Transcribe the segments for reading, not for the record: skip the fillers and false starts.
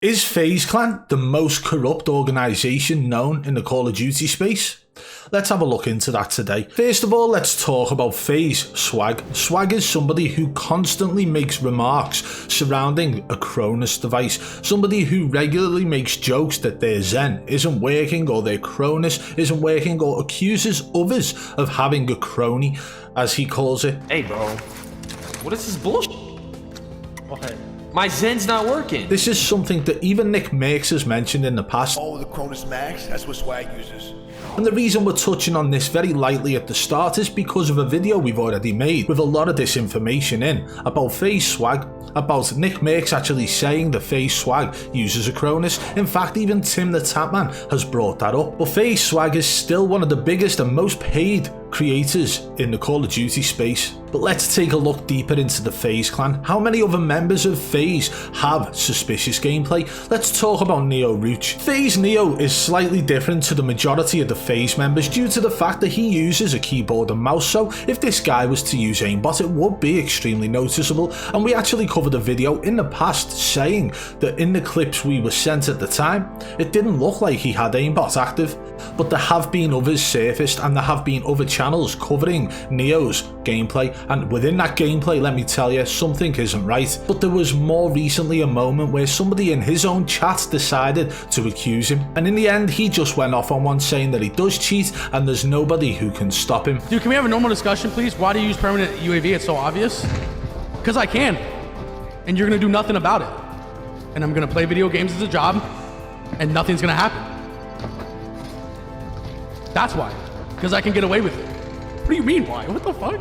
Is FaZe Clan the most corrupt organisation known in the Call of Duty space? Let's have a look into that today. First of all, let's talk about Faze, SWAGG. SWAGG is somebody who constantly makes remarks surrounding a Cronus device, somebody who regularly makes jokes that their Zen isn't working or their Cronus isn't working, or accuses others of having a crony, as he calls it. Hey bro, what is this bullshit? What? My Zen's not working. This is something that even Nick Merckx has mentioned in the past. Oh, the Cronus Max, that's what SWAGG uses. And the reason we're touching on this very lightly at the start is because of a video we've already made with a lot of this information in about FaZe SWAGG, about Nick Merckx actually saying that FaZe SWAGG uses a Cronus. In fact, even Tim the Tapman has brought that up. But FaZe SWAGG is still one of the biggest and most paid creators in the Call of Duty space. But let's take a look deeper into the FaZe clan. How many other members of FaZe have suspicious gameplay? Let's talk about NIO Rooch. FaZe NIO is slightly different to the majority of the FaZe members due to the fact that he uses a keyboard and mouse, so if this guy was to use aimbot, it would be extremely noticeable. And we actually covered a video in the past saying that in the clips we were sent at the time, it didn't look like he had aimbot active. But there have been others surfaced, and there have been other channels covering NIO's gameplay, and within that gameplay, let me tell you, something isn't right. But there was more recently a moment where somebody in his own chat decided to accuse him, and in the end he just went off on one saying that he does cheat and there's nobody who can stop him. Dude, can we have a normal discussion, please? Why do you use permanent UAV? It's so obvious. Because I can, and you're gonna do nothing about it. And I'm gonna play video games as a job, and nothing's gonna happen. That's why. Because I can get away with it. What do you mean, why? What the fuck?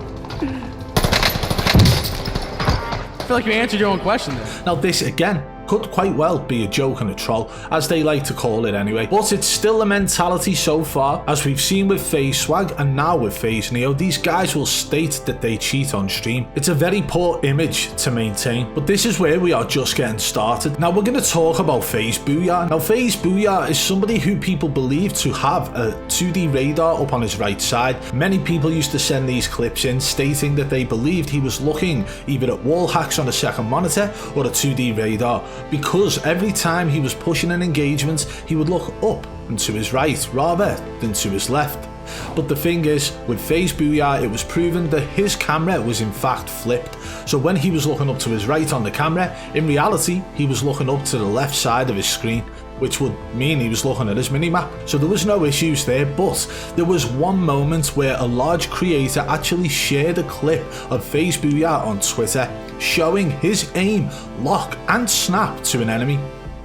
I feel like you answered your own question there. Now this, again, could quite well be a joke and a troll, as they like to call it anyway, but it's still a mentality so far, as we've seen with FaZe SWAGG and now with FaZe NIO. These guys will state that they cheat on stream. It's a very poor image to maintain, but this is where we are just getting started. Now we're going to talk about Faze BOOYA. Now Faze BOOYA is somebody who people believe to have a 2D radar up on his right side. Many people used to send these clips in stating that they believed he was looking either at wall hacks on a second monitor or a 2D radar, because every time he was pushing an engagement, he would look up and to his right rather than to his left. But the thing is, with Faze BOOYA, it was proven that his camera was in fact flipped. So when he was looking up to his right on the camera, in reality, he was looking up to the left side of his screen, which would mean he was looking at his minimap. So there was no issues there, but there was one moment where a large creator actually shared a clip of Faze BOOYA on Twitter, showing his aim, lock and snap to an enemy.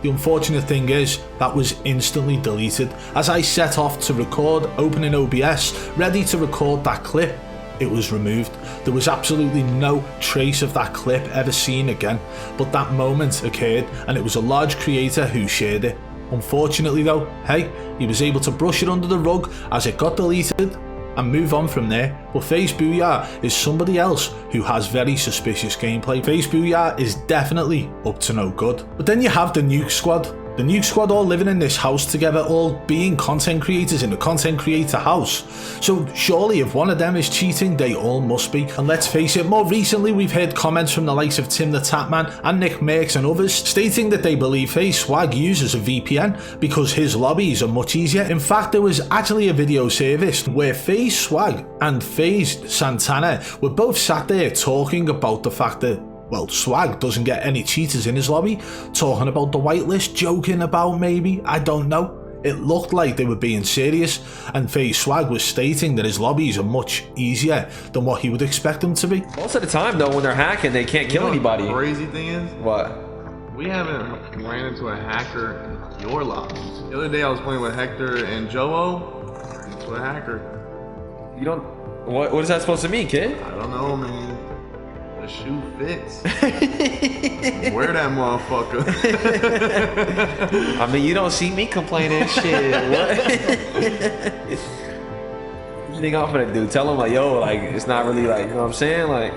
The unfortunate thing is, that was instantly deleted. As I set off to record, opening OBS, ready to record that clip, it was removed. There was absolutely no trace of that clip ever seen again, but that moment occurred and it was a large creator who shared it. Unfortunately though, hey, he was able to brush it under the rug as it got deleted and move on from there. But Faze BOOYA is somebody else who has very suspicious gameplay. Faze BOOYA is definitely up to no good. But then you have the Nuke Squad. The Nuke Squad all living in this house together, all being content creators in the content creator house. So surely if one of them is cheating, they all must be. And let's face it, more recently we've heard comments from the likes of Tim the Tapman and Nick Merckx and others stating that they believe Faze SWAGG uses a VPN because his lobbies are much easier. In fact, there was actually a video service where Faze SWAGG and Faze Santana were both sat there talking about the fact that, well, SWAGG doesn't get any cheaters in his lobby, talking about the whitelist, joking about maybe, I don't know. It looked like they were being serious, and Faze SWAGG was stating that his lobbies are much easier than what he would expect them to be. Most of the time though, when they're hacking, they can't kill anybody. The crazy thing is, What? we haven't ran into a hacker in your lobbies. The other day I was playing with Hector and Joe, into a hacker. You don't. What is that supposed to mean, kid? I don't know, man. The shoe fits. Wear that motherfucker. I mean, you don't see me complaining shit. What? What you think I'm gonna do? Tell him like, yo, like it's not really like, you know what I'm saying? Like,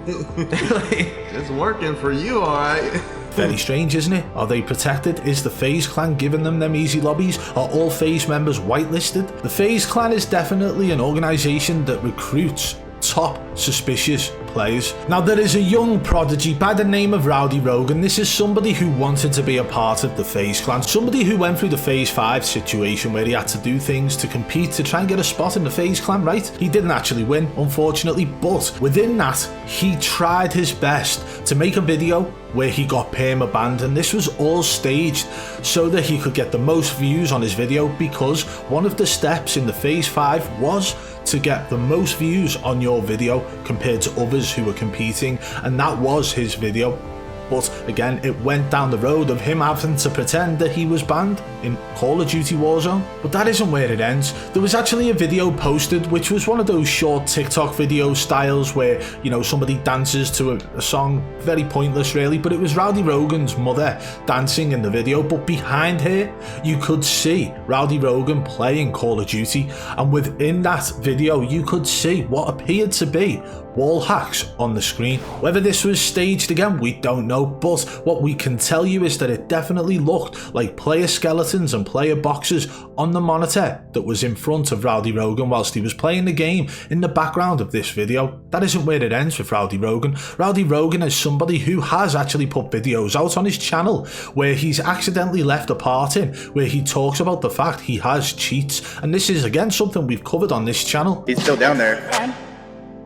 It's working for you, alright. Very strange, isn't it? Are they protected? Is the FaZe clan giving them easy lobbies? Are all FaZe members whitelisted? The FaZe clan is definitely an organisation that recruits top suspicious players. Now there is a young prodigy by the name of Rowdy Rogan. This is somebody who wanted to be a part of the Faze clan, somebody who went through the Phase 5 situation where he had to do things to compete to try and get a spot in the Faze clan, right? He didn't actually win, unfortunately, but within that, he tried his best to make a video where he got perma-banned, and this was all staged so that he could get the most views on his video, because one of the steps in the Phase 5 was to get the most views on your video compared to others who were competing, and that was his video. But again, it went down the road of him having to pretend that he was banned in Call of Duty Warzone. But that isn't where it ends. There was actually a video posted, which was one of those short TikTok video styles where, you know, somebody dances to a song, very pointless really, but it was Rowdy Rogan's mother dancing in the video, but behind her, you could see Rowdy Rogan playing Call of Duty, and within that video, you could see what appeared to be wall hacks on the screen. Whether this was staged again, we don't know, but what we can tell you is that it definitely looked like player skeletons and player boxes on the monitor that was in front of Rowdy Rogan whilst he was playing the game in the background of this video. That isn't where it ends with Rowdy Rogan. Rowdy Rogan is somebody who has actually put videos out on his channel where he's accidentally left a part in where he talks about the fact he has cheats, and this is again something we've covered on this channel. He's still down there.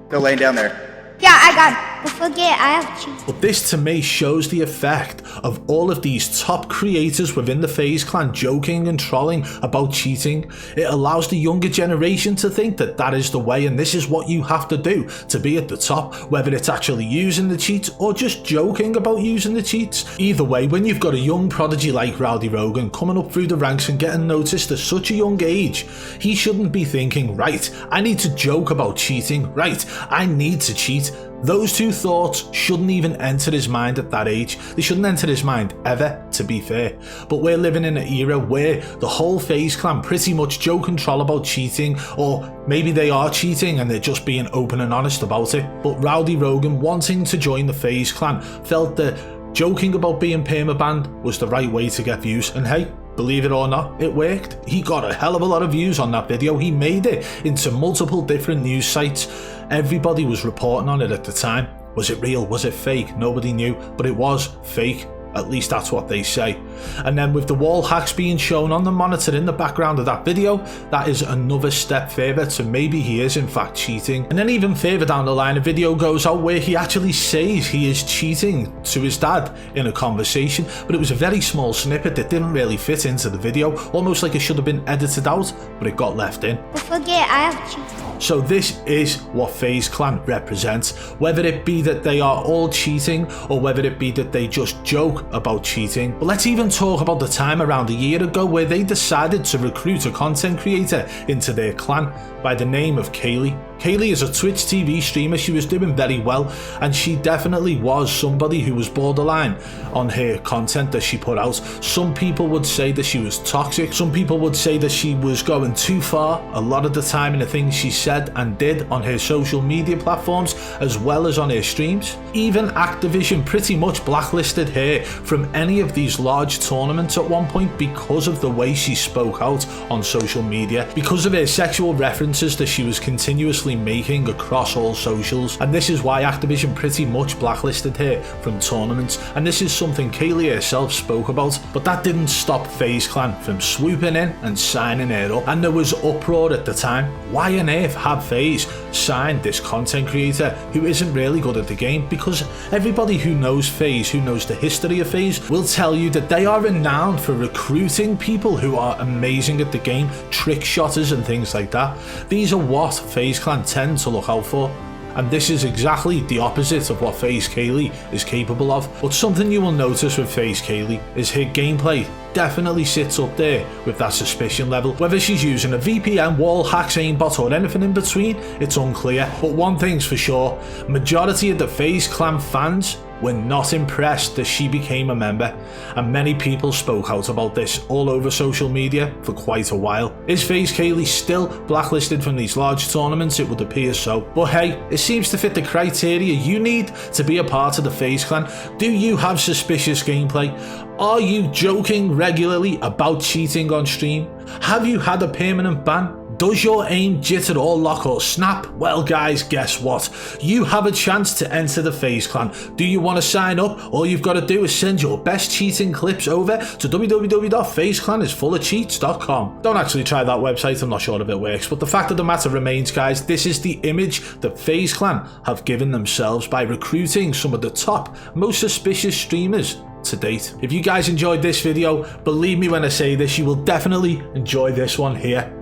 Still laying down there. Yeah, I got it. But forget, I have cheats. But this to me shows the effect of all of these top creators within the Faze clan joking and trolling about cheating. It allows the younger generation to think that that is the way and this is what you have to do to be at the top, whether it's actually using the cheats or just joking about using the cheats. Either way, when you've got a young prodigy like Rowdy Rogan coming up through the ranks and getting noticed at such a young age, he shouldn't be thinking, right, I need to joke about cheating, right, I need to cheat. Those two thoughts shouldn't even enter his mind at that age. They shouldn't enter his mind ever, to be fair. But we're living in an era where the whole Faze clan pretty much joke and troll about cheating, or maybe they are cheating and they're just being open and honest about it. But Rowdy Rogan, wanting to join the Faze clan, felt that joking about being perma-banned was the right way to get views, and hey, believe it or not, it worked. He got a hell of a lot of views on that video. He made it into multiple different news sites. Everybody was reporting on it at the time. Was it real? Was it fake? Nobody knew, but it was fake. At least that's what they say. And then with the wall hacks being shown on the monitor in the background of that video, that is another step further to maybe he is in fact cheating. And then even further down the line, a video goes out where he actually says he is cheating to his dad in a conversation, but it was a very small snippet that didn't really fit into the video, almost like it should have been edited out, but it got left in. But forget, I have cheats. So this is what Faze clan represents, whether it be that they are all cheating or whether it be that they just joke about cheating. But let's even talk about the time around a year ago where they decided to recruit a content creator into their clan by the name of Kaylee. Kaylee is a Twitch TV streamer. She was doing very well, and she definitely was somebody who was borderline on her content that she put out. Some people would say that she was toxic. Some people would say that she was going too far a lot of the time in the things she said and did on her social media platforms as well as on her streams. Even Activision pretty much blacklisted her from any of these large tournaments at one point because of the way she spoke out on social media, because of her sexual references that she was continuously making across all socials, and this is why Activision pretty much blacklisted her from tournaments, and this is something Kaylee herself spoke about. But that didn't stop Faze clan from swooping in and signing her up, and there was uproar at the time. Why on earth have Faze signed this content creator who isn't really good at the game? Because everybody who knows Faze, who knows the history of Faze, will tell you that they are renowned for recruiting people who are amazing at the game, trick shotters and things like that. These are what Faze clan tend to look out for, and this is exactly the opposite of what Faze Kaylee is capable of. But something you will notice with Faze Kaylee is her gameplay definitely sits up there with that suspicion level. Whether she's using a VPN, wall hacks, aimbot or anything in between, it's unclear. But one thing's for sure, majority of the Faze clan fans were not impressed that she became a member, and many people spoke out about this all over social media for quite a while. Is Faze Kaylee still blacklisted from these large tournaments? It would appear so. But hey, it seems to fit the criteria you need to be a part of the Faze clan. Do you have suspicious gameplay? Are you joking regularly about cheating on stream? Have you had a permanent ban? Does your aim jitter or lock or snap? Well guys, guess what? You have a chance to enter the Faze clan. Do you want to sign up? All you've got to do is send your best cheating clips over to www.fazeclanisfullofcheats.com. Don't actually try that website, I'm not sure if it works, but the fact of the matter remains guys, this is the image that Faze clan have given themselves by recruiting some of the top, most suspicious streamers to date. If you guys enjoyed this video, believe me when I say this, you will definitely enjoy this one here.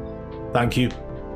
Thank you.